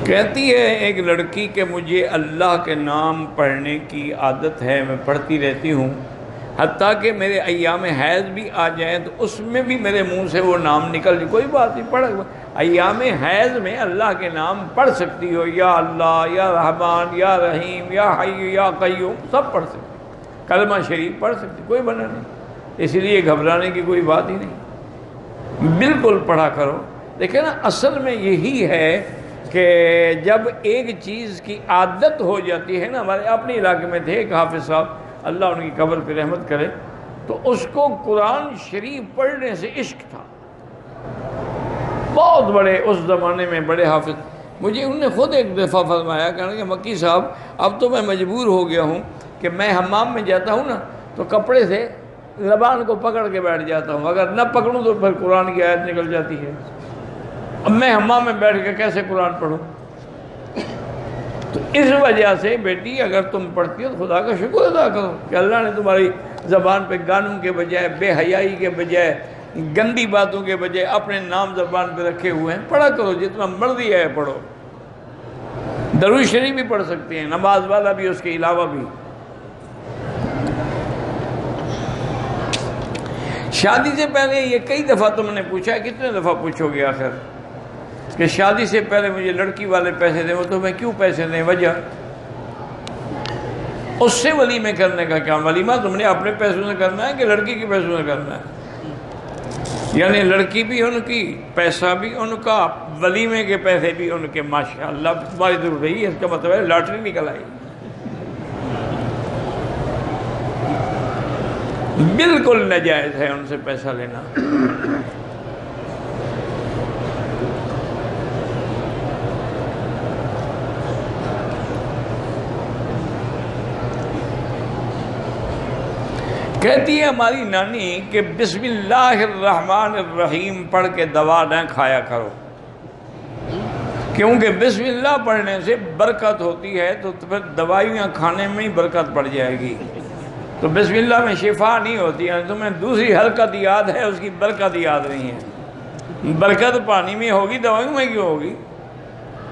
کہتی ہے ایک لڑکی کہ مجھے اللہ کے نام پڑھنے کی عادت ہے، میں پڑھتی رہتی ہوں، حتیٰ کہ میرے ایام حیض بھی آ جائیں تو اس میں بھی میرے منہ سے وہ نام نکل جائے، کوئی بات نہیں، پڑھ ایام حیض میں اللہ کے نام پڑھ سکتی ہو، یا اللہ، یا رحمان، یا رحیم، یا حی، یا قیوم، سب پڑھ سکتی، کلمہ شریف پڑھ سکتی، کوئی بنا نہیں، اس لیے گھبرانے کی کوئی بات ہی نہیں، بالکل پڑھا کرو۔ دیکھیں نا، اصل میں یہی ہے کہ جب ایک چیز کی عادت ہو جاتی ہے نا، ہمارے اپنے علاقے میں تھے ایک حافظ صاحب، اللہ ان کی قبر پہ رحمت کرے، تو اس کو قرآن شریف پڑھنے سے عشق تھا، بہت بڑے اس زمانے میں بڑے حافظ، مجھے انہوں نے خود ایک دفعہ فرمایا، کہنے کہ مکی صاحب اب تو میں مجبور ہو گیا ہوں کہ میں حمام میں جاتا ہوں نا تو کپڑے سے زبان کو پکڑ کے بیٹھ جاتا ہوں، اگر نہ پکڑوں تو پھر قرآن کی آیت نکل جاتی ہے، اب میں حمام میں بیٹھ کے کیسے قرآن پڑھوں؟ تو اس وجہ سے بیٹی اگر تم پڑھتی ہو تو خدا کا شکر ادا کرو کہ اللہ نے تمہاری زبان پہ گانوں کے بجائے، بے حیائی کے بجائے، گندی باتوں کے بجائے اپنے نام زبان پہ رکھے ہوئے ہیں، پڑھا کرو جتنا مرضی ہے پڑھو، درود شریف بھی پڑھ سکتے ہیں، نماز والا بھی، اس کے علاوہ بھی۔ شادی سے پہلے یہ کئی دفعہ تم نے پوچھا ہے، کتنے دفعہ پوچھو گے آخر کہ شادی سے پہلے مجھے لڑکی والے پیسے دیں، وہ تمہیں کیوں پیسے دیں؟ وجہ اس سے ولیمے کرنے کا کیا؟ ولیمہ تم نے اپنے پیسوں سے کرنا ہے کہ لڑکی کے پیسوں سے کرنا ہے؟ یعنی لڑکی بھی ان کی، پیسہ بھی ان کا، ولیمے کے پیسے بھی ان کے، ماشاءاللہ تمہاری ضرور رہی ہے، اس کا مطلب ہے لاٹری نکل آئی، بالکل ناجائز ہے ان سے پیسہ لینا۔ کہتی ہے ہماری نانی کہ بسم اللہ الرحمن الرحیم پڑھ کے دوا نہ کھایا کرو، کیونکہ بسم اللہ پڑھنے سے برکت ہوتی ہے، تو پھر دوائیاں کھانے میں ہی برکت پڑ جائے گی، تو بسم اللہ میں شفا نہیں ہوتی ہے، تمہیں دوسری حرکت یاد ہے، اس کی برکت یاد نہیں ہے، برکت پانی میں ہوگی، دوائیوں میں کیوں ہوگی؟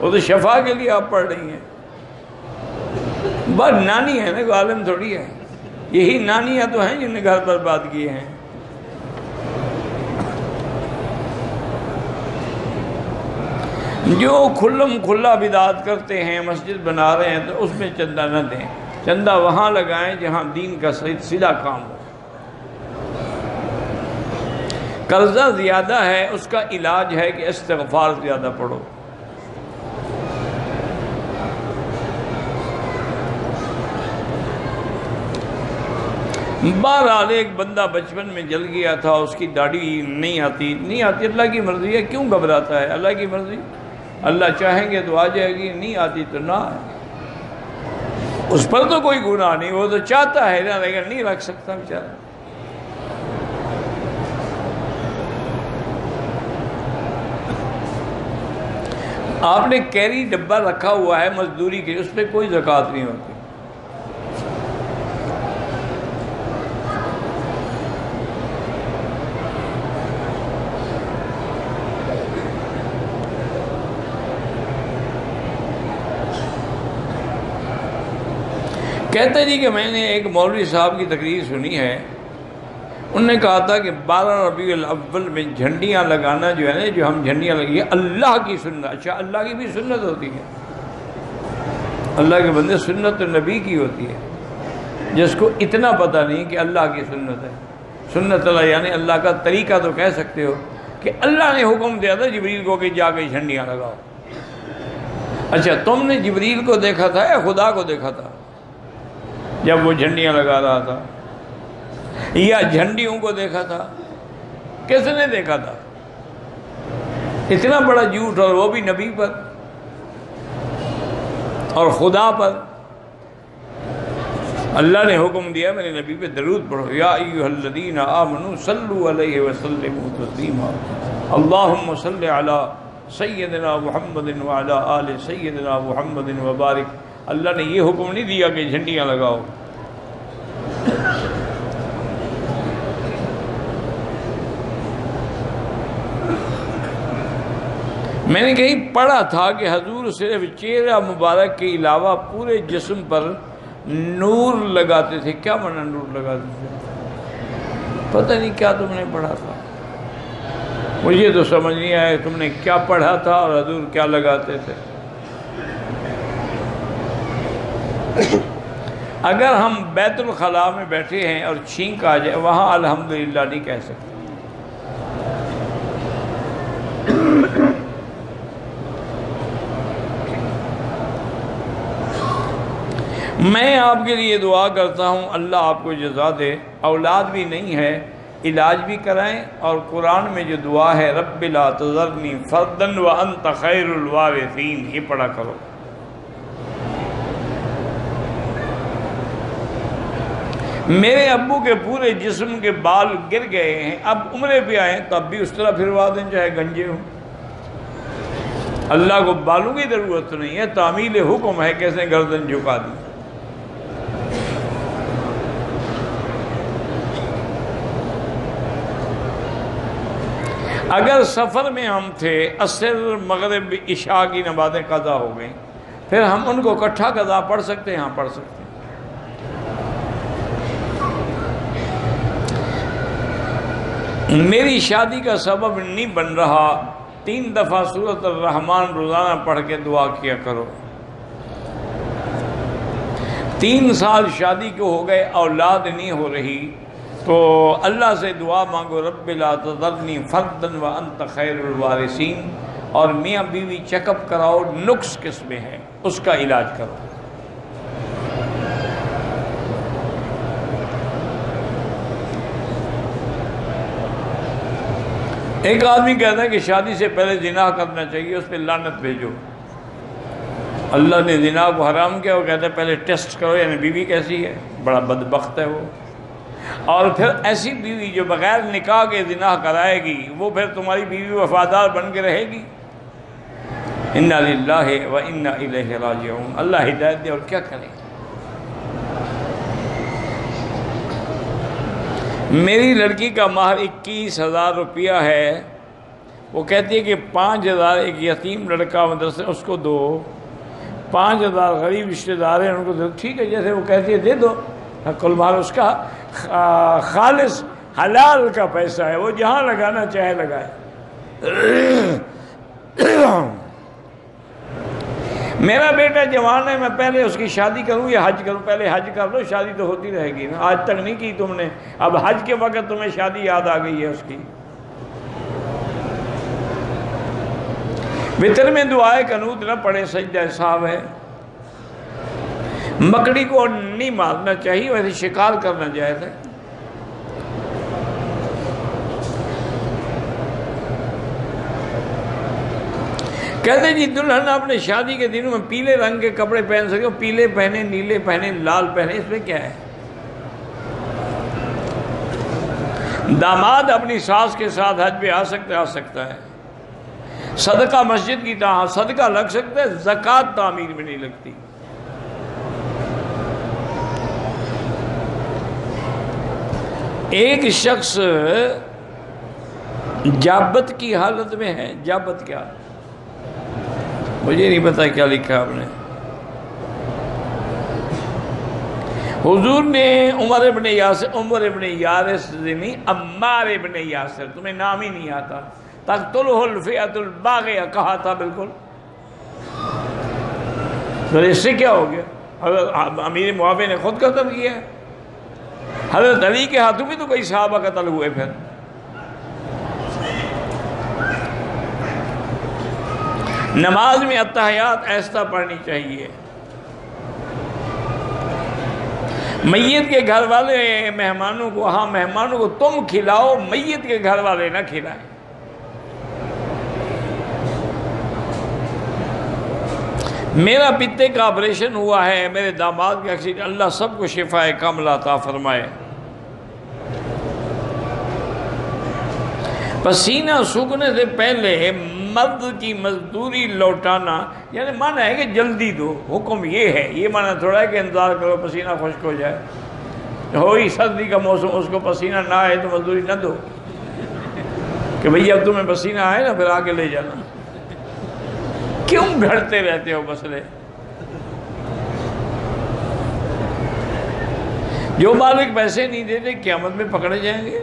وہ تو شفا کے لیے آپ پڑھ رہی ہیں، بس نانی ہے نا، عالم تھوڑی ہے، یہی نانیاں تو ہیں جن نے گھر برباد کیے ہیں۔ جو کھلم کھلا بدعت کرتے ہیں، مسجد بنا رہے ہیں، تو اس میں چندہ نہ دیں، چندہ وہاں لگائیں جہاں دین کا سیدھا کام ہو۔ قرضہ زیادہ ہے، اس کا علاج ہے کہ استغفار زیادہ پڑھو۔ بہرحال ایک بندہ بچپن میں جل گیا تھا، اس کی داڑھی نہیں آتی، اللہ کی مرضی ہے، کیوں گھبراتا ہے؟ اللہ کی مرضی، اللہ چاہیں گے تو آ جائے گی، نہیں آتی تو نہ آئے، اس پر تو کوئی گناہ نہیں، وہ تو چاہتا ہے نا، لیکن نہیں رکھ سکتا بیچارہ۔ آپ نے کیری ڈبہ رکھا ہوا ہے مزدوری کے، اس پہ کوئی زکوٰۃ نہیں ہوتی، کہتے جی کہ میں نے ایک مولوی صاحب کی تقریر سنی ہے، انہوں نے کہا تھا کہ 12 ربیع الاول میں جھنڈیاں لگانا جو ہے نا، جو ہم جھنڈیاں لگی ہیں، اللہ کی سنت، اچھا اللہ کی بھی سنت ہوتی ہے، اللہ کے بندے، سنت نبی کی ہوتی ہے، جس کو اتنا پتہ نہیں کہ اللہ کی سنت ہے، سنت اللہ یعنی اللہ کا طریقہ تو کہہ سکتے ہو کہ اللہ نے حکم دیا تھا جبریل کو کہ جا کے جھنڈیاں لگاؤ، اچھا تم نے جبریل کو دیکھا تھا یا خدا کو دیکھا تھا جب وہ جھنڈیاں لگا رہا تھا، یا جھنڈیوں کو دیکھا تھا؟ کس نے دیکھا تھا؟ اتنا بڑا جھوٹ، اور وہ بھی نبی پر اور خدا پر۔ اللہ نے حکم دیا میرے نبی پہ درود پڑھو، یا ایھا الذین آمنوا صلوا علیہ وسلموا تسلیما، اللہم صل علی سیدنا محمد وعلی آل سیدنا محمد وبارک. اللہ نے یہ حکم نہیں دیا کہ جھنڈیاں لگاؤ. میں نے کہیں پڑھا تھا کہ حضور صرف چہرہ مبارک کے علاوہ پورے جسم پر نور لگاتے تھے. کیا معنی نور لگاتے تھے؟ پتہ نہیں کیا تم نے پڑھا تھا، مجھے تو سمجھ نہیں آیا تم نے کیا پڑھا تھا اور حضور کیا لگاتے تھے. اگر ہم بیت الخلاء میں بیٹھے ہیں اور چھینک آ جائے وہاں الحمدللہ نہیں کہہ سکتے. میں آپ کے لیے دعا کرتا ہوں اللہ آپ کو جزا دے. اولاد بھی نہیں ہے، علاج بھی کرائیں، اور قرآن میں جو دعا ہے رب لا تذرنی فردا وانت خیر الوارثین یہ پڑھا کرو. میرے ابو کے پورے جسم کے بال گر گئے ہیں، اب عمرے پہ آئے تب بھی اس طرح پھروا دیں چاہے گنجے ہوں. اللہ کو بالوں کی ضرورت نہیں ہے، تعمیل حکم ہے کیسے گردن جھکا دی. اگر سفر میں ہم تھے، عصر مغرب عشاء کی نمازیں قضا ہو گئیں، پھر ہم ان کو اکٹھا قضا پڑھ سکتے ہیں؟ ہاں پڑھ سکتے ہیں. میری شادی کا سبب نہیں بن رہا، 3 دفعہ سورۃ الرحمن روزانہ پڑھ کے دعا کیا کرو. 3 سال شادی کو ہو گئے، اولاد نہیں ہو رہی، تو اللہ سے دعا مانگو رب لا تذرنی فردا وانت خیر الوارثین، اور میاں بیوی چیک اپ کراؤ نقص کس میں ہے اس کا علاج کرو. ایک آدمی کہتا ہے کہ شادی سے پہلے زنا کرنا چاہیے، اس پہ لعنت بھیجو. اللہ نے زنا کو حرام کیا، وہ کہتا ہے پہلے ٹیسٹ کرو یعنی بیوی کیسی ہے. بڑا بدبخت ہے وہ. اور پھر ایسی بیوی جو بغیر نکاح کے زنا کرائے گی وہ پھر تمہاری بیوی وفادار بن کے رہے گی. انا للہ و انا الیہ راجعون. اللہ ہدایت دے اور کیا کریں. میری لڑکی کا مہر 21,000 روپیہ ہے. وہ کہتی ہے کہ 5,000 ایک یتیم لڑکا مدرسے اس کو دو، 5,000 غریب رشتہ دار ہیں ان کو دو. ٹھیک ہے، جیسے وہ کہتی ہے دے دو. کل مہر اس کا خالص حلال کا پیسہ ہے، وہ جہاں لگانا چاہے لگائے. میرا بیٹا جوان ہے، میں پہلے اس کی شادی کروں یا حج کروں؟ پہلے حج کر لو، شادی تو ہوتی رہے گی نا. آج تک نہیں کی تم نے، اب حج کے وقت تمہیں شادی یاد آ گئی ہے اس کی. وطر میں دعائے قنوت نہ پڑھے، سجدہ صاحب ہے. مکڑی کو نہیں مارنا چاہیے، ویسے شکار کرنا جائز ہے. کہتے جی دلہن اپنے شادی کے دنوں میں پیلے رنگ کے کپڑے پہن سکے، پیلے پہنے، نیلے پہنے، لال پہنے، اس میں کیا ہے؟ داماد اپنی ساس کے ساتھ حج پہ آ سکتا ہے. صدقہ مسجد کی صدقہ لگ سکتا ہے، زکوٰۃ تعمیر میں نہیں لگتی. ایک شخص جابت کی حالت میں ہے. جابت کیا؟ مجھے نہیں پتا کیا لکھا آپ نے. حضور نے عمر ابن یاسر نہیں، عمار ابن یاسر، تمہیں نام ہی نہیں آتا، تقتلہ الفئۃ الباغیہ کہا تھا. بالکل. تو اس سے کیا ہو گیا؟ حضرت امیر معاویہ نے خود قتل کیا ہے. حضرت علی کے ہاتھوں میں تو کئی صحابہ قتل ہوئے. پھر نماز میں اتحیات ایسا پڑھنی چاہیے. میت کے گھر والے مہمانوں کو تم کھلاؤ، میت کے گھر والے نہ کھلائیں. میرا پتے کا آپریشن ہوا ہے، میرے داماد کا ایکسیڈنٹ، اللہ سب کو شفائے کاملہ عطا فرمائے. پسینہ سوکھنے سے پہلے مرد کی مزدوری لوٹانا، یعنی مانا ہے کہ جلدی دو، حکم یہ ہے، یہ مانا تھوڑا ہے کہ انتظار کرو پسینہ خشک ہو جائے، ہوئی سردی کا موسم اس کو پسینہ نہ آئے تو مزدوری نہ دو کہ بھئی اب تمہیں پسینہ آئے نا پھر آگے لے جانا۔ کیوں گھڑتے رہتے ہو مسئلے؟ جو مالک پیسے نہیں دیتے قیامت میں پکڑے جائیں گے۔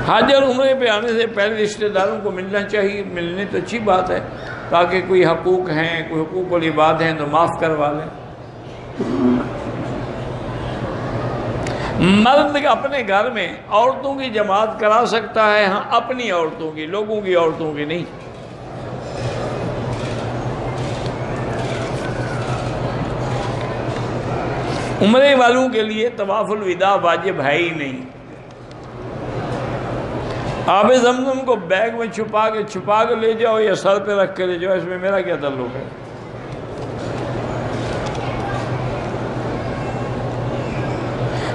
حج اور عمرے پہ آنے سے پہلے رشتہ داروں کو ملنا چاہیے، ملنے تو اچھی بات ہے، تاکہ کوئی حقوق ہیں، کوئی حقوق العباد ہیں تو معاف کروا لیں۔ مرد اپنے گھر میں عورتوں کی جماعت کرا سکتا ہے، ہاں اپنی عورتوں کی، لوگوں کی عورتوں کی نہیں۔ عمرے والوں کے لیے طواف الوداع واجب ہے ہی نہیں۔ آب زمزم کو بیگ میں چھپا کے لے جاؤ یا سر پہ رکھ کے لے جاؤ، اس میں میرا کیا تعلق ہے؟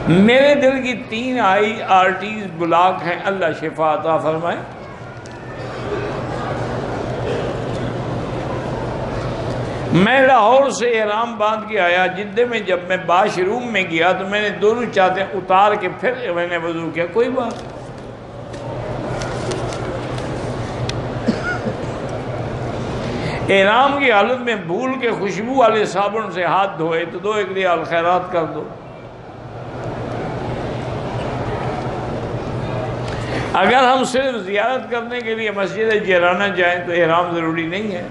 میرے دل کی 3 IRTs بلاک ہیں، اللہ شفا عطا فرمائے۔ میں لاہور سے احرام باندھ کے آیا، جدہ میں جب میں باش روم میں گیا تو میں نے دونوں چادریں اتار کے پھر میں نے وضو کیا، کوئی بات۔ احرام کی حالت میں بھول کے خوشبو والے صابن سے ہاتھ دھوئے تو 2 ریال خیرات کر دو۔ اگر ہم صرف زیارت کرنے کے لیے مسجد جیرانہ جائیں تو احرام ضروری نہیں ہے۔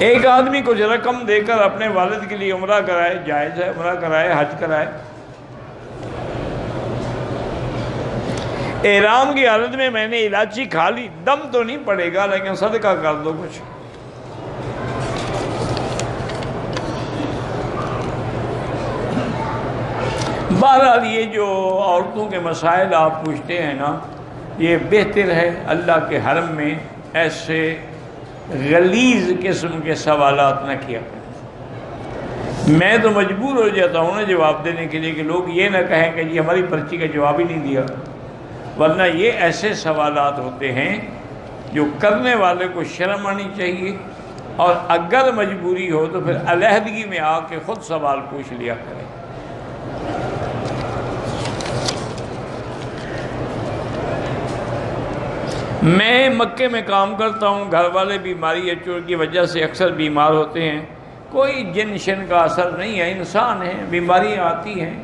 ایک آدمی کچھ رقم دے کر اپنے والد کے لیے عمرہ کرائے، جائز ہے، عمرہ کرائے، حج کرائے۔ احرام کی حالت میں نے الائچی کھا لی، دم تو نہیں پڑے گا لیکن صدقہ کر دو کچھ۔ بہرحال یہ جو عورتوں کے مسائل آپ پوچھتے ہیں نا، یہ بہتر ہے اللہ کے حرم میں ایسے غلیظ قسم کے سوالات نہ کیا کریں۔ میں تو مجبور ہو جاتا ہوں نا جواب دینے کے لیے کہ لوگ یہ نہ کہیں کہ جی ہماری پرچی کا جواب ہی نہیں دیا، ورنہ یہ ایسے سوالات ہوتے ہیں جو کرنے والے کو شرم آنی چاہیے، اور اگر مجبوری ہو تو پھر علیحدگی میں آ کے خود سوال پوچھ لیا کریں۔ میں مکے میں کام کرتا ہوں، گھر والے بیماری یا چور کی وجہ سے اکثر بیمار ہوتے ہیں، کوئی جن شن کا اثر نہیں ہے، انسان ہیں، بیماریاں آتی ہیں۔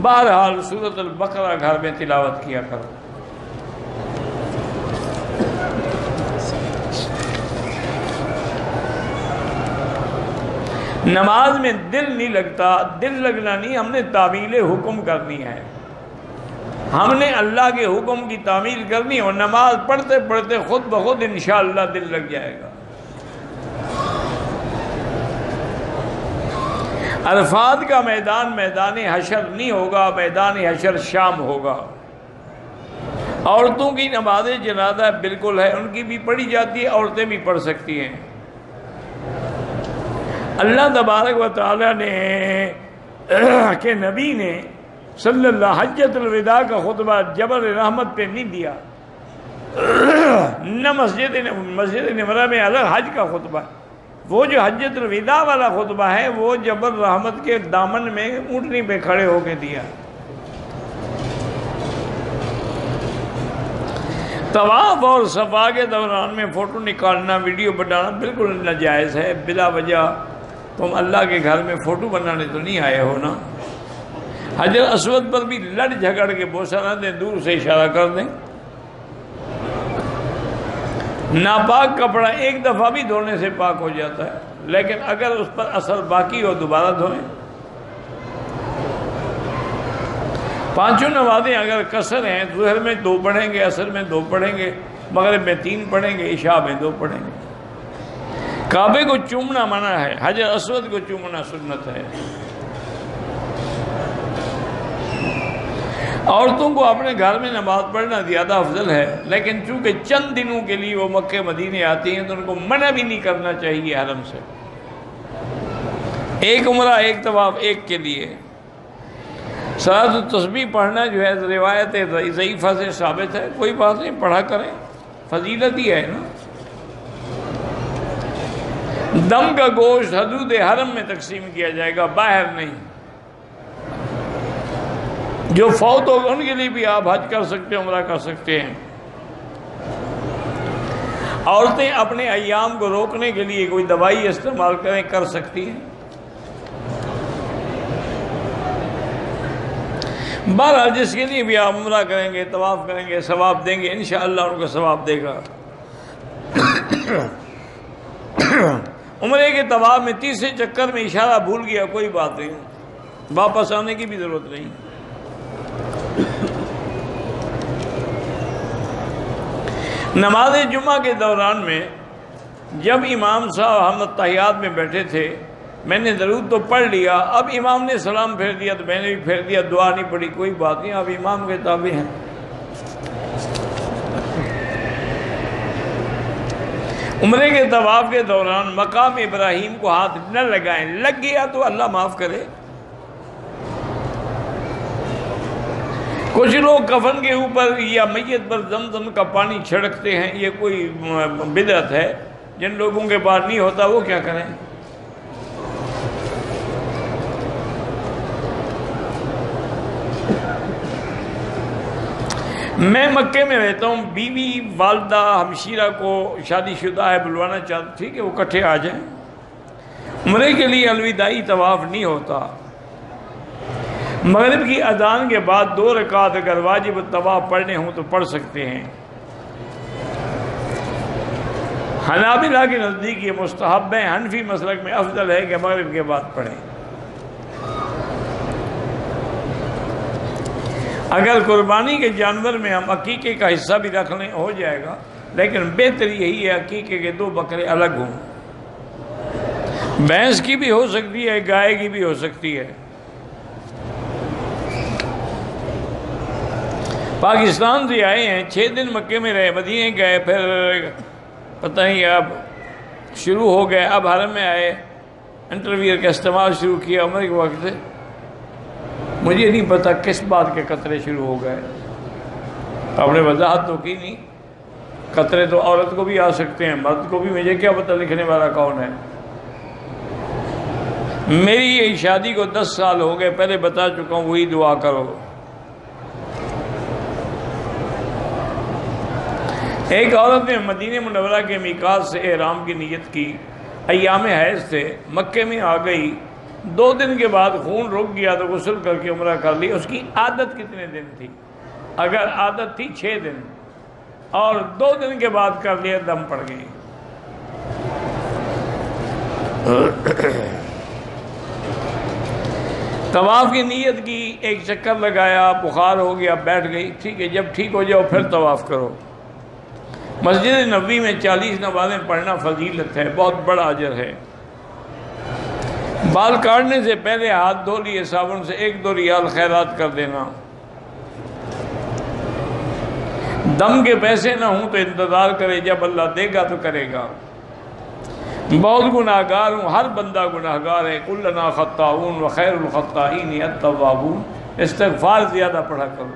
بہرحال سورۃ البقرہ گھر میں تلاوت کیا کرو۔ نماز میں دل نہیں لگتا، دل لگنا نہیں، ہم نے تعمیل حکم کرنی ہے، ہم نے اللہ کے حکم کی تعمیل کرنی ہے، اور نماز پڑھتے پڑھتے خود بخود انشاءاللہ دل لگ جائے گا۔ عرفات کا میدان میدان حشر نہیں ہوگا، میدان حشر شام ہوگا۔ عورتوں کی نماز جنازہ بالکل ہے، ان کی بھی پڑھی جاتی ہے، عورتیں بھی پڑھ سکتی ہیں۔ اللہ تبارک و تعالیٰ نے کہ نبی نے صلی اللہ حجۃ الوداع کا خطبہ جبل رحمت پہ نہیں دیا، نہ مسجد نبوی میں الگ حج کا خطبہ، وہ جو حجۃ الوداع والا خطبہ ہے وہ جبل رحمت کے دامن میں اونٹنی پہ کھڑے ہو کے دیا۔ طواف اور صفا کے دوران میں فوٹو نکالنا، ویڈیو بنانا بالکل ناجائز ہے۔ بلا وجہ تم اللہ کے گھر میں فوٹو بنانے تو نہیں آئے ہو نا۔ حجر اسود پر بھی لڑ جھگڑ کے بوسہ نہ دیں، دور سے اشارہ کر دیں۔ ناپاک کپڑا ایک دفعہ بھی دھونے سے پاک ہو جاتا ہے، لیکن اگر اس پر اثر باقی ہو دوبارہ دھوئیں۔ 5 نمازیں اگر قصر ہیں، ظہر میں 2 پڑھیں گے، عصر میں 2 پڑھیں گے، مغرب میں 3 پڑھیں گے، عشاء میں 2 پڑھیں گے۔ کعبے کو چومنا منع ہے، حجر اسود کو چومنا سنت ہے۔ عورتوں کو اپنے گھر میں نماز پڑھنا زیادہ افضل ہے، لیکن چونکہ چند دنوں کے لیے وہ مکے مدینے آتی ہیں تو ان کو منع بھی نہیں کرنا چاہیے حرم سے۔ ایک عمرہ، ایک طواف، ایک کے لیے۔ صلاۃ التسبیح پڑھنا جو ہے روایت ضعیفہ سے ثابت ہے، کوئی بات نہیں، پڑھا کریں، فضیلت ہی ہے نا۔ دم کا گوشت حدود حرم میں تقسیم کیا جائے گا، باہر نہیں۔ جو فوت ہوگا ان کے لیے بھی آپ حج کر سکتے ہیں، عمرہ کر سکتے ہیں۔ عورتیں اپنے ایام کو روکنے کے لیے کوئی دوائی استعمال کریں، کر سکتی ہیں۔ بہرحال جس کے لیے بھی آپ عمرہ کریں گے، طواف کریں گے، ثواب دیں گے، انشاءاللہ ان کو ثواب دے گا۔ عمرے کے طواف میں تیسرے چکر میں اشارہ بھول گیا، کوئی بات نہیں، واپس آنے کی بھی ضرورت نہیں۔ نماز جمعہ کے دوران میں جب امام صاحب ہم التحیات میں بیٹھے تھے، میں نے درود تو پڑھ لیا، اب امام نے سلام پھیر دیا تو میں نے بھی پھیر دیا، دعا نہیں پڑھی، کوئی بات نہیں، اب امام کے تابع ہیں۔ عمرے کے طواف کے دوران مقام ابراہیم کو ہاتھ نہ لگائیں، لگ گیا تو اللہ معاف کرے۔ کچھ لوگ کفن کے اوپر یا میت پر زمزم کا پانی چھڑکتے ہیں، یہ کوئی بدعت ہے، جن لوگوں کے پاس نہیں ہوتا وہ کیا کریں۔ میں مکے میں رہتا ہوں، بیوی والدہ ہمشیرہ کو شادی شدہ ہے، بلوانا چاہتی تھی کہ وہ کٹھے آ جائیں۔ عمرے کے لیے الوداعی طواف نہیں ہوتا۔ مغرب کی اذان کے بعد 2 رکعت اگر واجب الطواف پڑھنے ہوں تو پڑھ سکتے ہیں۔ حنابلہ کے نزدیک یہ مستحب ہے، حنفی مسلک میں افضل ہے کہ مغرب کے بعد پڑھیں۔ اگر قربانی کے جانور میں ہم عقیقے کا حصہ بھی رکھ لیں ہو جائے گا، لیکن بہتر یہی ہے عقیقے کے 2 بکرے الگ ہوں۔ بھینس کی بھی ہو سکتی ہے، گائے کی بھی ہو سکتی ہے۔ پاکستان سے آئے ہیں، 6 دن مکے میں رہے، مدینے گئے، پھر پتہ نہیں اب شروع ہو گئے، اب حرم میں آئے، انٹرویئر کا استعمال شروع کیا عمر کے وقت سے۔ مجھے نہیں پتا کس بات کے قطرے شروع ہو گئے، آپ نے وضاحت تو کی نہیں۔ قطرے تو عورت کو بھی آ سکتے ہیں، مرد کو بھی، مجھے کیا پتہ لکھنے والا کون ہے۔ میری یہ شادی کو 10 سال ہو گئے، پہلے بتا چکا ہوں، وہی دعا کرو۔ ایک عورت نے مدینہ منورہ کے میقات سے احرام کی نیت کی، ایام حیض تھے، مکے میں آ گئی، 2 دن کے بعد خون رک گیا تو غسل کر کے عمرہ کر لی۔ اس کی عادت کتنے دن تھی؟ اگر عادت تھی 6 دن اور 2 دن کے بعد کر لیا، دم پڑ گئی۔ طواف کی نیت کی، ایک چکر لگایا، بخار ہو گیا، بیٹھ گئی، ٹھیک ہے، جب ٹھیک ہو جاؤ پھر طواف کرو۔ مسجد نبوی میں 40 نمازیں پڑھنا فضیلت ہے، بہت بڑا اجر ہے۔ بال کاٹنے سے پہلے ہاتھ دھو لیے صابن سے، 1-2 ریال خیرات کر دینا۔ دم کے پیسے نہ ہوں تو انتظار کرے، جب اللہ دے گا تو کرے گا۔ بہت گناہگار ہوں، ہر بندہ گناہگار ہے، کلنا خطاؤن وخیر الخطائین التوابون۔ استغفار زیادہ پڑھا کرو۔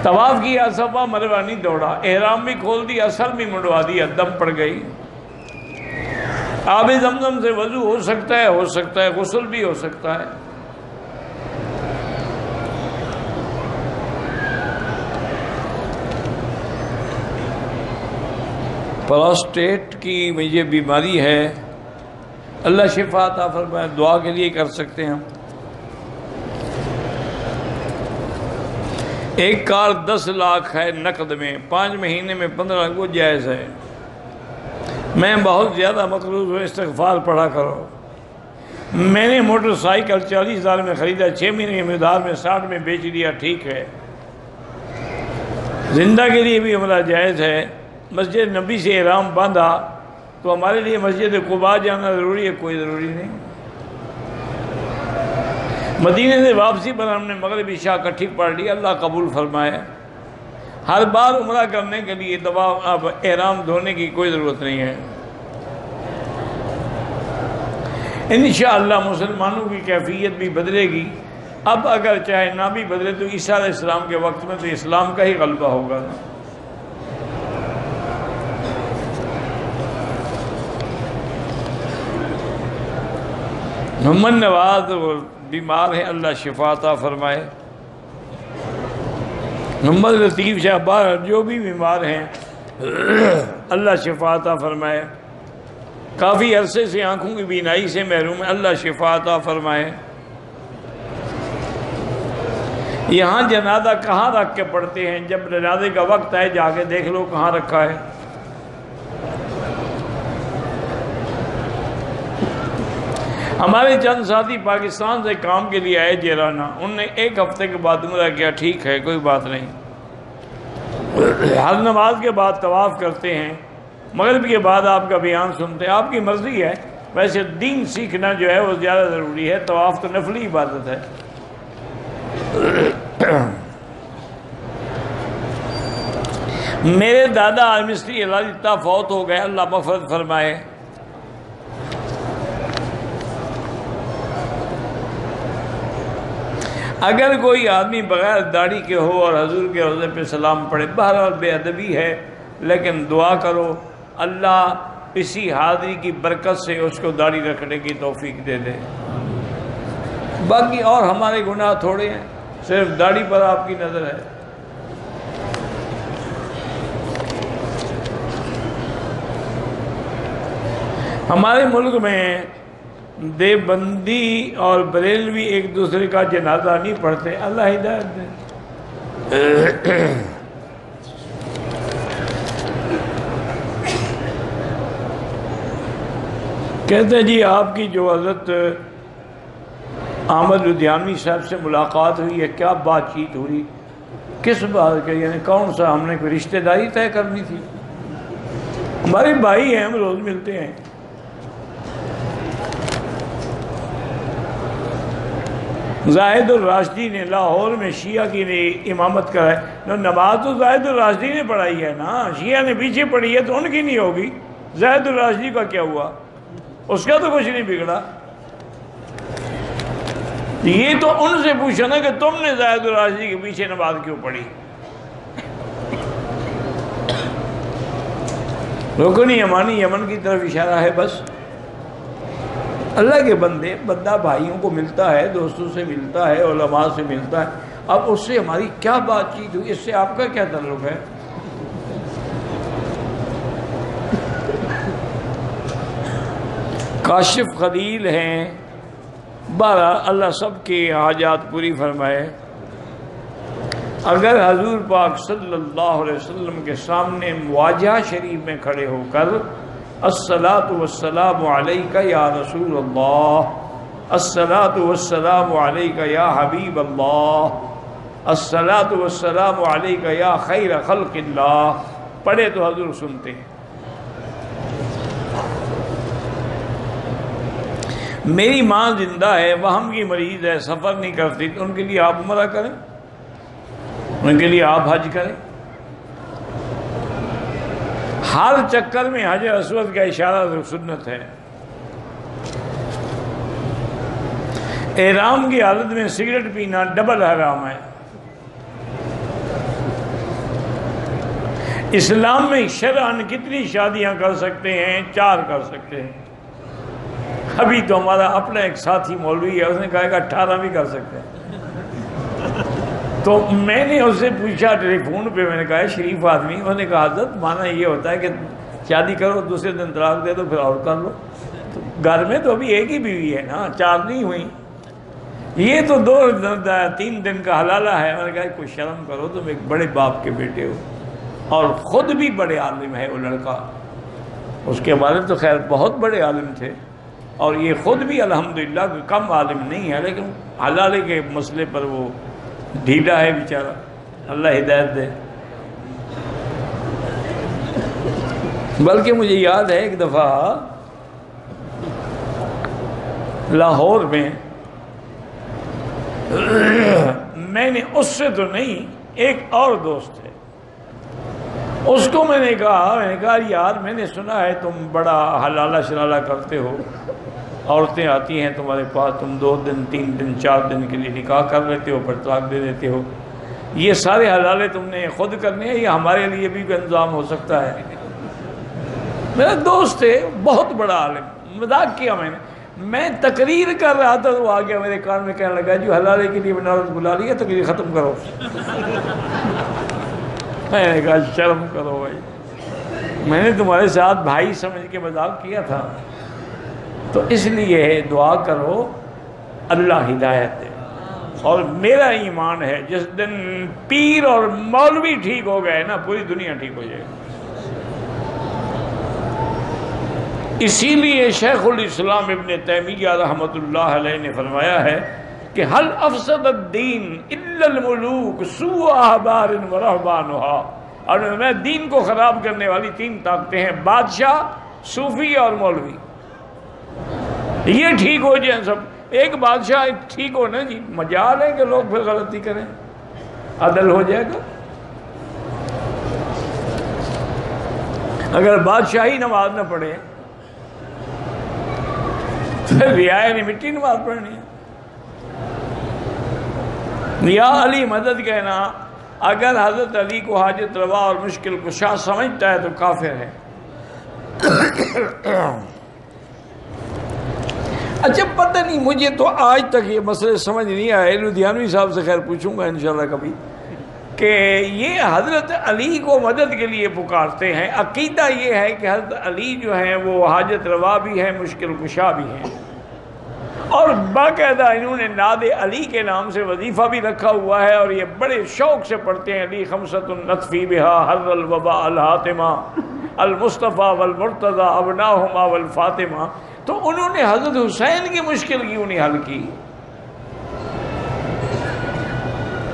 طواف کیا، صفا مروہ نہیں دوڑا، احرام بھی کھول دیا، سر بھی منڈوا دیا، دم پڑ گئی۔ آب زمزم سے وضو ہو سکتا ہے، غسل بھی ہو سکتا ہے۔ پراسٹیٹ کی مجھے بیماری ہے، اللہ شفا عطا فرمائے، دعا کے لیے کر سکتے ہیں ہم۔ ایک کار 10 لاکھ ہے نقد میں، 5 مہینے میں 15 لاکھ، وہ جائز ہے۔ میں بہت زیادہ مقروض ہوں، استغفار پڑھا کرو۔ میں نے موٹر سائیکل 40,000 میں خریدا، 6 مہینے کے مقدار میں 60 میں بیچ دیا، ٹھیک ہے۔ زندہ کے لیے بھی عمرہ جائز ہے۔ مسجد نبی سے احرام باندھا تو ہمارے لیے مسجد قباء جانا ضروری ہے؟ کوئی ضروری نہیں۔ مدینے سے واپسی پر ہم نے مغرب عشاء اکٹھی پڑھ لی، اللہ قبول فرمائے۔ ہر بار عمرہ کرنے کے لیے اب احرام دھونے کی کوئی ضرورت نہیں ہے۔ انشاءاللہ مسلمانوں کی کیفیت بھی بدلے گی. اب اگر چاہے نہ بھی بدلے تو عیسیٰ علیہ السلام کے وقت میں تو اسلام کا ہی غلبہ ہوگا. محمد نواز بیمار ہیں، اللہ شفا عطا فرمائے. محمد لطیف شہبار جو بھی بیمار ہیں اللہ شفا عطا فرمائے. کافی عرصے سے آنکھوں کی بینائی سے محروم ہے، اللہ شفا عطا فرمائے. یہاں جنازہ کہاں رکھ کے پڑھتے ہیں؟ جب جنازے کا وقت ہے جا کے دیکھ لو کہاں رکھا ہے. ہمارے چند ساتھی پاکستان سے کام کے لیے آئے جیرانہ، انہوں نے 1 ہفتے کے بعد عمرہ کیا. ٹھیک ہے، کوئی بات نہیں. ہر نماز کے بعد طواف کرتے ہیں، مغرب کے بعد آپ کا بیان سنتے ہیں. آپ کی مرضی ہے، ویسے دین سیکھنا جو ہے وہ زیادہ ضروری ہے. طواف تو نفلی عبادت ہے. میرے دادا مستری اللہ فوت ہو گئے، اللہ مغفرت فرمائے. اگر کوئی آدمی بغیر داڑھی کے ہو اور حضور کے روضے پہ سلام پڑھے، بہرحال بے ادبی ہے، لیکن دعا کرو اللہ اسی حاضری کی برکت سے اس کو داڑھی رکھنے کی توفیق دے دے. باقی اور ہمارے گناہ تھوڑے ہیں، صرف داڑھی پر آپ کی نظر ہے. ہمارے ملک میں دیوبندی اور بریلوی ایک دوسرے کا جنازہ نہیں پڑھتے، اللہ ہدایت دے. کہتے ہیں جی آپ کی جو حضرت احمد لدھیانوی صاحب سے ملاقات ہوئی ہے، کیا بات چیت ہوئی؟ کس بات کے؟ یعنی کون سا؟ ہم نے کوئی رشتہ داری طے کرنی تھی؟ ہمارے بھائی ہیں، ہم روز ملتے ہیں. زاہد الراشدی نے لاہور میں شیعہ کی امامت کرائی. نماز تو زاہد الراشدی نے پڑھائی ہے نا، شیعہ نے پیچھے پڑھی ہے تو ان کی نہیں ہوگی. زاہد الراشدی کا کیا ہوا؟ اس کا تو کچھ نہیں بگڑا. یہ تو ان سے پوچھا نا کہ تم نے زاہد الراشدی کے پیچھے نماز کیوں پڑھی؟ رکن یمانی یمن کی طرف اشارہ ہے بس. اللہ کے بندے، بندہ بھائیوں کو ملتا ہے، دوستوں سے ملتا ہے، علماء سے ملتا ہے. اب اس سے ہماری کیا بات چیت ہوئی؟ اس سے آپ کا کیا تعلق ہے؟ کاشف خلیل ہیں. بارہ اللہ سب کے حاجات پوری فرمائے. اگر حضور پاک صلی اللہ علیہ وسلم کے سامنے مواجہہ شریف میں کھڑے ہو کر الصلاۃ والسلام علیک یا رسول اللہ، الصلاۃ والسلام علیک یا حبیب اللہ، الصلاۃ والسلام علیک یا خیر خلق اللہ پڑھے تو حضور سنتے ہیں. میری ماں زندہ ہے، وہم کی مریض ہے، سفر نہیں کرتی، تو ان کے لیے آپ عمرہ کریں، ان کے لیے آپ حج کریں. ہر چکر میں حجر اسود کا اشارہ سنت ہے. احرام کی حالت میں سگریٹ پینا ڈبل حرام ہے. اسلام میں شرعاً کتنی شادیاں کر سکتے ہیں؟ 4 کر سکتے ہیں. ابھی تو ہمارا اپنا ایک ساتھی مولوی ہے، اس نے کہا کہ 18 بھی کر سکتے ہیں. تو میں نے اس سے پوچھا ٹیلی فون پہ، میں نے کہا شریف آدمی، انہوں نے کہا حضرت مانا یہ ہوتا ہے کہ شادی کرو دوسرے دن طلاق دے دو پھر اور کر لو. گھر میں تو ابھی ایک ہی بیوی ہے نا، 4 نہیں ہوئی. یہ تو 2-3 دن کا حلالہ ہے. میں نے کہا کچھ شرم کرو، تم ایک بڑے باپ کے بیٹے ہو اور خود بھی بڑے عالم ہے. وہ لڑکا، اس کے والد تو خیر بہت بڑے عالم تھے، اور یہ خود بھی الحمدللہ کم عالم نہیں ہے، لیکن حلالے کے مسئلے پر وہ ڈھیلا ہے بیچارہ. اللہ ہدایت دے. بلکہ مجھے یاد ہے ایک دفعہ لاہور میں میں نے اس سے تو نہیں، ایک اور دوست ہے، اس کو میں نے کہا یار میں نے سنا ہے تم بڑا حلالہ شلالہ کرتے ہو عورتیں آتی ہیں تمہارے پاس، تم 2 دن 3 دن 4 دن کے لیے نکاح کر لیتے ہو، پھر طلاق دے دیتے ہو، یہ سارے حلالے تم نے خود کرنے ہیں یا ہمارے لیے بھی کوئی انتظام ہو سکتا ہے؟ میرا دوست ہے بہت بڑا عالم، مذاق کیا میں تقریر کر رہا تھا تو آ گیا میرے کان میں کہنے لگا جو حلالے کے لیے بنارس بلا لیا تقریر ختم کرو۔ میں نے کہا شرم کرو بھائی، میں نے تمہارے ساتھ بھائی سمجھ کے مذاق کیا تھا۔ تو اس لیے دعا کرو اللہ ہدایت دے، اور میرا ایمان ہے جس دن پیر اور مولوی ٹھیک ہو گئے نا پوری دنیا ٹھیک ہو جائے گی۔ اسی لیے شیخ الاسلام ابن تیمیہ رحمۃ اللہ علیہ نے فرمایا ہے کہ حل افسد الدین الا الملوک سوء احبار و رہبانھا، اور میں دین کو خراب کرنے والی 3 طاقتیں ہیں، بادشاہ، صوفی اور مولوی، یہ ٹھیک ہو جائیں سب۔ ایک بادشاہ ٹھیک ہو نا جی، مجال ہے کہ لوگ پھر غلطی کریں، عدل ہو جائے گا۔ اگر بادشاہی نماز نہ پڑھے پھر رعایا نے مٹی نماز پڑھنی ہے۔ یا علی مدد کہنا اگر حضرت علی کو حاجت روا اور مشکل کشا سمجھتا ہے تو کافر ہے۔ اچھا پتہ نہیں، مجھے تو آج تک یہ مسئلے سمجھ نہیں آئے، لدھیانوی صاحب سے خیر پوچھوں گا انشاءاللہ کبھی، کہ یہ حضرت علی کو مدد کے لیے پکارتے ہیں، عقیدہ یہ ہے کہ حضرت علی جو ہیں وہ حاجت روا بھی ہیں، مشکل کشا بھی ہیں، اور باقاعدہ انہوں نے ناد علی کے نام سے وظیفہ بھی رکھا ہوا ہے، اور یہ بڑے شوق سے پڑھتے ہیں علی خمسۃ نطفی بہا حر الوباء الحاتمہ المصطفیٰ والمرتضی ابناہما والفاطمہ۔ تو انہوں نے حضرت حسین کی مشکل کیوں نہیں حل کی؟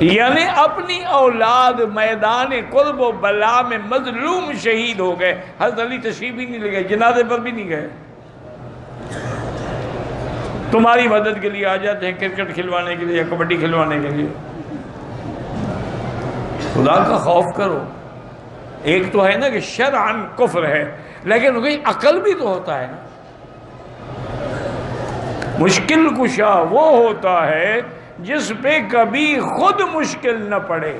یعنی اپنی اولاد میدان قرب و بلا میں مظلوم شہید ہو گئے، حضرت علی تشریف بھی نہیں لے گئے، جنازے پر بھی نہیں گئے، تمہاری مدد کے لیے آ جاتے ہیں کرکٹ کھلوانے کے لیے یا کبڈی کھلوانے کے لیے۔ خدا کا خوف کرو۔ ایک تو ہے نا کہ شرعاً کفر ہے، لیکن کوئی عقل بھی تو ہوتا ہے نا۔ مشکل کشا وہ ہوتا ہے جس پہ کبھی خود مشکل نہ پڑے،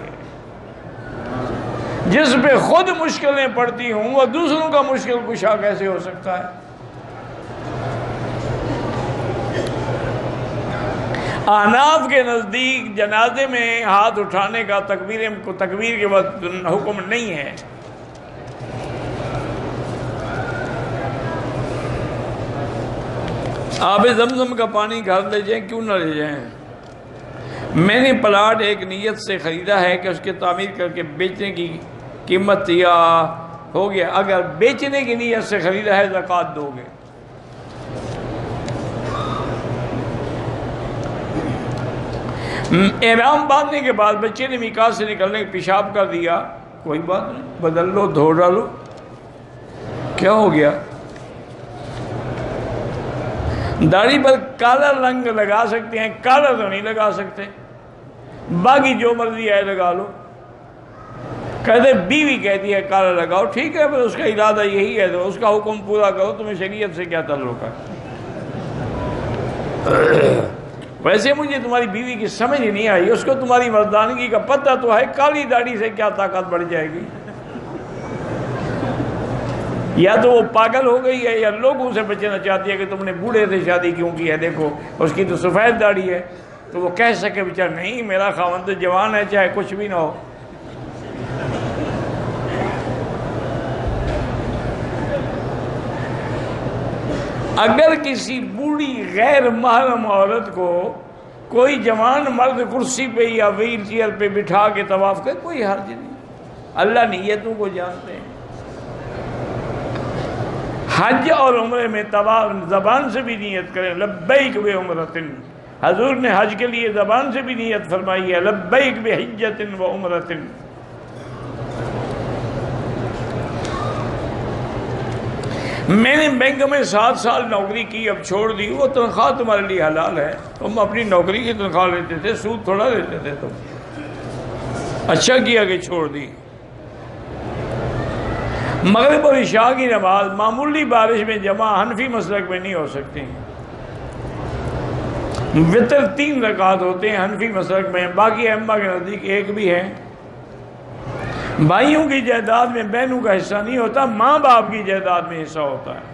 جس پہ خود مشکلیں پڑتی ہوں وہ دوسروں کا مشکل کشا کیسے ہو سکتا ہے؟ احناف کے نزدیک جنازے میں ہاتھ اٹھانے کا تکبیر کے وقت حکم نہیں ہے۔ آب زمزم کا پانی گھر لے جائیں، کیوں نہ لے جائیں؟ میں نے پلاٹ ایک نیت سے خریدا ہے کہ اس کے تعمیر کر کے بیچنے کی قیمت یا ہو گیا، اگر بیچنے کی نیت سے خریدا ہے زکوٰۃ دو گے۔ احرام باندھنے کے بعد بچے نے میقات سے نکلنے کے پیشاب کر دیا، کوئی بات نہیں، بدل لو، دھو ڈالو، کیا ہو گیا؟ داڑھی پر کالا رنگ لگا سکتے ہیں، کالا تو نہیں لگا سکتے، باقی جو مرضی ہے لگا لو۔ کہتے بیوی کہتی ہے کالا لگاؤ، ٹھیک ہے، پھر اس کا ارادہ یہی ہے تو اس کا حکم پورا کرو، تمہیں شریعت سے کیا تعلق ہے؟ ویسے مجھے تمہاری بیوی کی سمجھ ہی نہیں آئی، اس کو تمہاری مردانگی کا پتہ تو ہے، کالی داڑھی سے کیا طاقت بڑھ جائے گی؟ یا تو وہ پاگل ہو گئی ہے یا لوگوں سے بچنا چاہتی ہے کہ تم نے بوڑھے سے شادی کیوں کی ہے، دیکھو اس کی تو سفید داڑھی ہے، تو وہ کہہ سکے بیچارہ نہیں میرا خاوند تو جوان ہے چاہے کچھ بھی نہ ہو۔ اگر کسی بوڑھی غیر محرم عورت کو کوئی جوان مرد کرسی پہ یا ویل چیئر پہ بٹھا کے طواف کرے، کوئی حرج نہیں، اللہ نیتوں کو جانتے ہیں۔ حج اور عمرے میں طواف زبان سے بھی نیت کریں، لبیک بعمرۃ، حضور نے حج کے لیے زبان سے بھی نیت فرمائی ہے، لبیک بحجۃ و عمرۃ۔ میں نے بینک میں 7 سال نوکری کی، اب چھوڑ دی، وہ تنخواہ تمہارے لیے حلال ہے، تم اپنی نوکری کی تنخواہ لیتے تھے، سود تھوڑا لیتے تھے، تم اچھا کیا کہ چھوڑ دی۔ مغرب اور عشاء کی نماز معمولی بارش میں جمع حنفی مسلک میں نہیں ہو سکتی، وطر 3 رکعت ہوتے ہیں حنفی مسلک میں، باقی ائمہ کے نزدیک ایک بھی ہے۔ بھائیوں کی جائیداد میں بہنوں کا حصہ نہیں ہوتا، ماں باپ کی جائیداد میں حصہ ہوتا ہے۔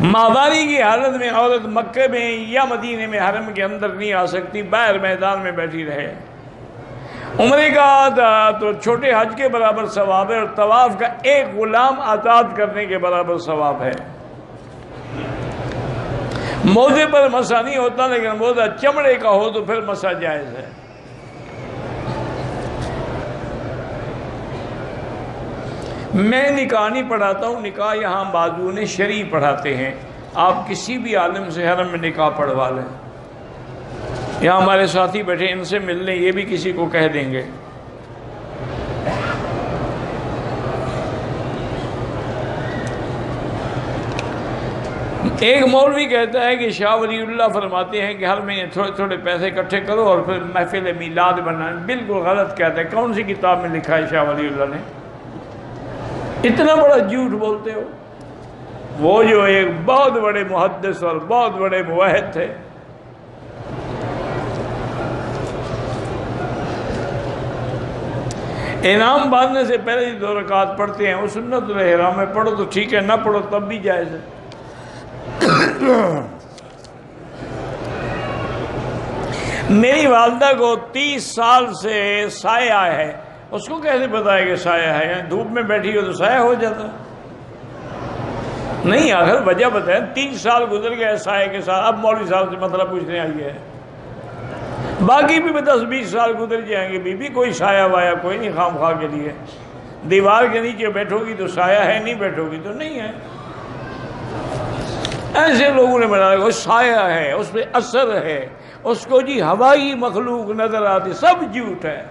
ماہواری کی حالت میں عورت مکے میں یا مدینے میں حرم کے اندر نہیں آ سکتی، باہر میدان میں بیٹھی رہے۔ عمرے کا تو چھوٹے حج کے برابر ثواب ہے، اور طواف کا ایک غلام آزاد کرنے کے برابر ثواب ہے۔ موزے پر مسا نہیں ہوتا، لیکن موزہ چمڑے کا ہو تو پھر مسا جائز ہے۔ میں نکاح نہیں پڑھاتا ہوں، نکاح یہاں بازون شرعی پڑھاتے ہیں، آپ کسی بھی عالم سے حرم میں نکاح پڑھوا لیں۔ یہاں ہمارے ساتھی بیٹھے، ان سے مل لیں، یہ بھی کسی کو کہہ دیں گے۔ ایک مولوی کہتا ہے کہ شاہ ولی اللہ فرماتے ہیں کہ ہر مہینے تھوڑے تھوڑے پیسے اکٹھے کرو اور پھر محفل میلاد بنائیں۔ بالکل غلط کہتا ہے۔ کون سی کتاب میں لکھا ہے شاہ ولی اللہ نے؟ اتنا بڑا جھوٹ بولتے ہو۔ وہ جو ایک بہت بڑے محدث اور بہت بڑے موحد تھے، انعام باندھنے سے پہلے 2 رکعت پڑھتے ہیں، وہ سنت الاحرام میں پڑھو تو ٹھیک ہے، نہ پڑھو تب بھی جائز ہے۔ میری والدہ کو 30 سال سے سایہ ہے، اس کو کیسے پتا ہے کہ سایہ ہے؟ دھوپ میں بیٹھی ہو تو سایہ ہو جاتا نہیں؟ آخر وجہ بتائیں۔ 30 سال گزر گئے سایہ کے ساتھ، اب مولوی صاحب سے مطلب پوچھنے آئی ہے۔ باقی بھی 10-20 سال گزر جائیں گے، بی کوئی سایہ وایا کوئی نہیں خام خواہ کے لیے۔ دیوار کے نیچے بیٹھو گی تو سایہ ہے، نہیں بیٹھو گی تو نہیں ہے۔ ایسے لوگوں نے بنا رکھا سایہ ہے، اس پہ اثر ہے، اس کو جی ہوائی مخلوق نظر آتی، سب جھوٹ ہے۔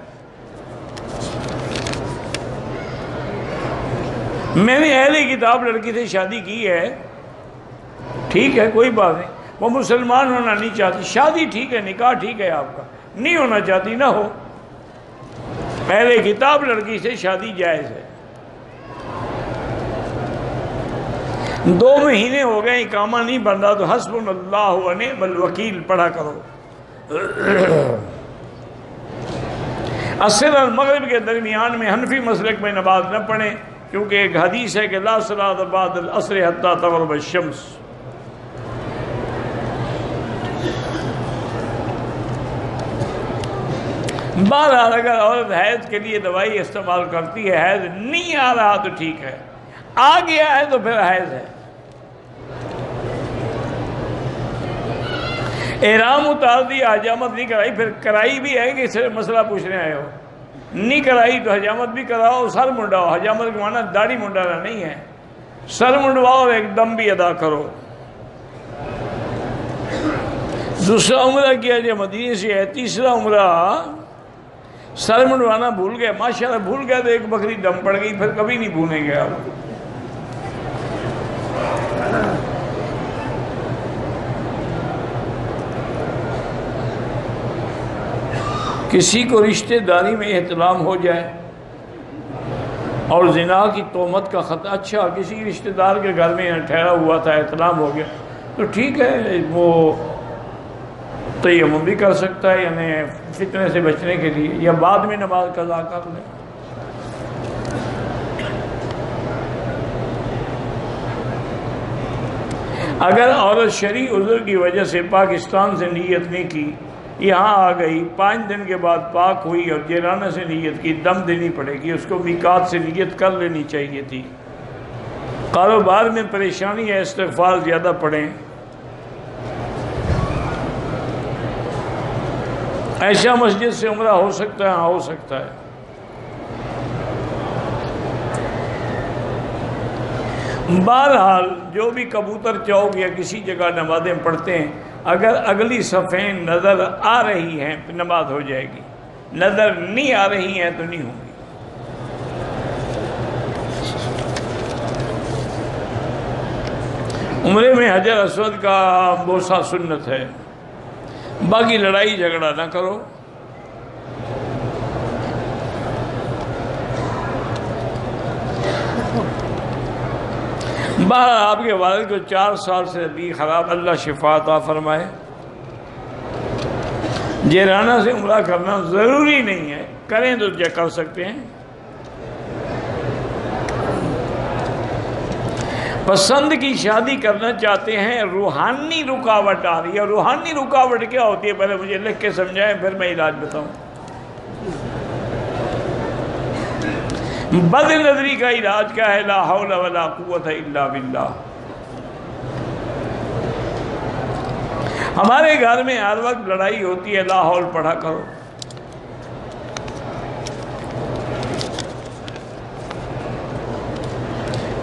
میں نے اہل کتاب لڑکی سے شادی کی ہے، ٹھیک ہے، کوئی بات نہیں، وہ مسلمان ہونا نہیں چاہتی، شادی ٹھیک ہے، نکاح ٹھیک ہے، آپ کا نہیں ہونا چاہتی نہ ہو۔ اہل کتاب لڑکی سے شادی جائز ہے۔ 2 مہینے ہو گئے اقامہ نہیں بن رہا تو حسبنا اللہ و نعم الوکیل پڑھا کرو۔ عصر اور مغرب کے درمیان میں حنفی مسلک میں نماز نہ پڑھیں، کیونکہ ایک حدیث ہے کہ لا صلاۃ بعد العصر حتی تغرب الشمس۔ بہرحال اگر عورت حیض کے لیے دوائی استعمال کرتی ہے، حیض نہیں آ رہا تو ٹھیک ہے، آ گیا ہے تو پھر حیض ہے۔ احرام اتار دیا، حجامت نہیں کرائی، پھر کرائی بھی ہے کہ صرف مسئلہ پوچھنے آئے ہو؟ نہیں کرائی تو حجامت بھی کراؤ، سر منڈاؤ۔ حجامت کا معنی داڑھی منڈانا نہیں ہے، سر منڈواؤ اور ایک دم بھی ادا کرو۔ دوسرا عمرہ کیا جو مدینے سے ہے، تیسرا عمرہ سر منڈوانا بھول گئے، ماشاءاللہ بھول گیا تو ایک بکری دم پڑ گئی، پھر کبھی نہیں بھولیں گے آپ۔ کسی کو رشتہ داری میں احتلام ہو جائے اور زنا کی تہمت کا خطرہ، اچھا کسی رشتہ دار کے گھر میں ٹھہرا ہوا تھا، احتلام ہو گیا تو ٹھیک ہے، وہ تیمم بھی کر سکتا ہے، یعنی فتنے سے بچنے کے لیے، یا بعد میں نماز قضا کر لے۔ اگر عورت شرعی عذر کی وجہ سے پاکستان سے نیت نہیں کی، یہاں آ گئی، 5 دن کے بعد پاک ہوئی اور جیرانہ سے نیت کی، دم دینی پڑے گی، اس کو میقات سے نیت کر لینی چاہیے تھی۔ کاروبار میں پریشانی ہے، استغفار زیادہ پڑھیں۔ ایسا مسجد سے عمرہ ہو سکتا ہے؟ ہاں ہو سکتا ہے۔ بہرحال جو بھی کبوتر چوک یا کسی جگہ نمازیں پڑھتے ہیں، اگر اگلی صفیں نظر آ رہی ہیں تو نماز ہو جائے گی، نظر نہیں آ رہی ہیں تو نہیں ہوگی۔ عمرے میں حجر اسود کا بوسہ سنت ہے، باقی لڑائی جھگڑا نہ کرو۔ بہرحال آپ کے والد کو 4 سال سے طبیعت خراب، اللہ شفا عطا فرمائے۔ جیرانہ سے عمرہ کرنا ضروری نہیں ہے، کریں تو کر سکتے ہیں۔ پسند کی شادی کرنا چاہتے ہیں، روحانی رکاوٹ آ رہی ہے۔ روحانی رکاوٹ کیا ہوتی ہے پہلے مجھے لکھ کے سمجھائیں، پھر میں علاج بتاؤں۔ بد نظری کا علاج کیا ہے؟ لا حول ولا قوت الا باللہ۔ ہمارے گھر میں ہر وقت لڑائی ہوتی ہے، لا حول پڑھا کرو۔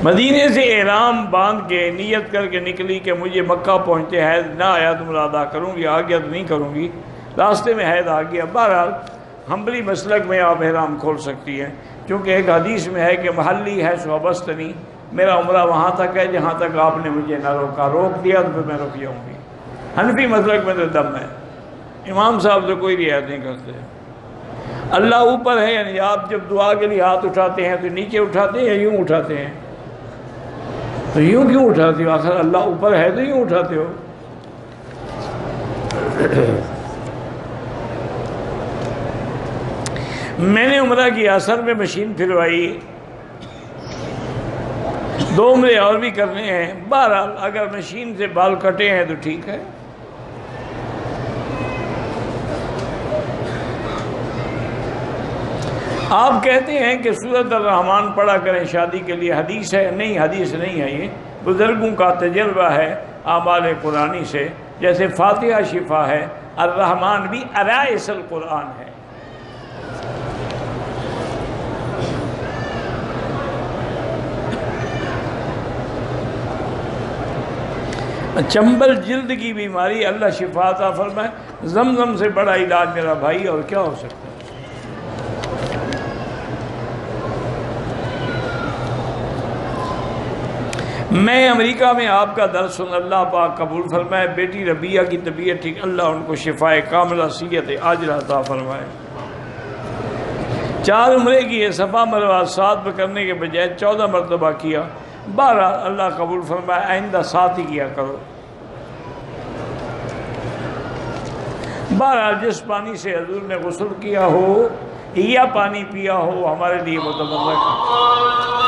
مدینے سے احرام باندھ کے نیت کر کے نکلی کہ مجھے مکہ پہنچتے حیض نہ آیا تو میں ادا کروں گی، آ گیا تو نہیں کروں گی، راستے میں حیض آ گیا۔ بہرحال حنبلی مسلک میں آپ احرام کھول سکتی ہیں، کیونکہ ایک حدیث میں ہے کہ محلی ہے سو بستنی، میرا عمرہ وہاں تک ہے جہاں تک آپ نے مجھے نہ روکا، روک دیا تو پھر میں رک جاؤں گی۔ حنفی مسلک میں تو دم ہے، امام صاحب تو کوئی رعایت نہیں کرتے۔ اللہ اوپر ہے، یعنی آپ جب دعا کے لیے ہاتھ اٹھاتے ہیں تو نیچے اٹھاتے ہیں یا یوں اٹھاتے ہیں؟ تو یوں کیوں اٹھاتے ہو؟ آخر اللہ اوپر ہے تو یوں اٹھاتے ہو۔ میں نے عمرہ کیا، سر میں مشین پھروائی، 2 عمرے اور بھی کرنے ہیں۔ بہرحال اگر مشین سے بال کٹے ہیں تو ٹھیک ہے۔ آپ کہتے ہیں کہ سورۃ الرحمن پڑھا کریں شادی کے لیے، حدیث ہے؟ نہیں، حدیث نہیں ہے، یہ بزرگوں کا تجربہ ہے اعمال قرآنی سے۔ جیسے فاتحہ شفا ہے، الرحمن بھی ارائس القرآن ہے۔ چنبل جلد کی بیماری، اللہ شفا عطا فرمائے۔ زمزم سے بڑا علاج میرا بھائی اور کیا ہو سکتا ہے؟ میں امریکہ میں آپ کا درس سن، اللہ پاک قبول فرمائے۔ بیٹی ربیہ کی طبیعت ٹھیک، اللہ ان کو شفاء کاملہ صحت عاجلہ عطا فرمائے۔ 4 عمرے کیے، صفا مروہ 7 پہ کرنے کے بجائے 14 مرتبہ کیا۔ بہرحال اللہ قبول فرمائے، آئندہ 7 ہی کیا کرو۔ بہرحال جس پانی سے حضور نے غسل کیا ہو یا پانی پیا ہو ہمارے لیے متبرک ہے۔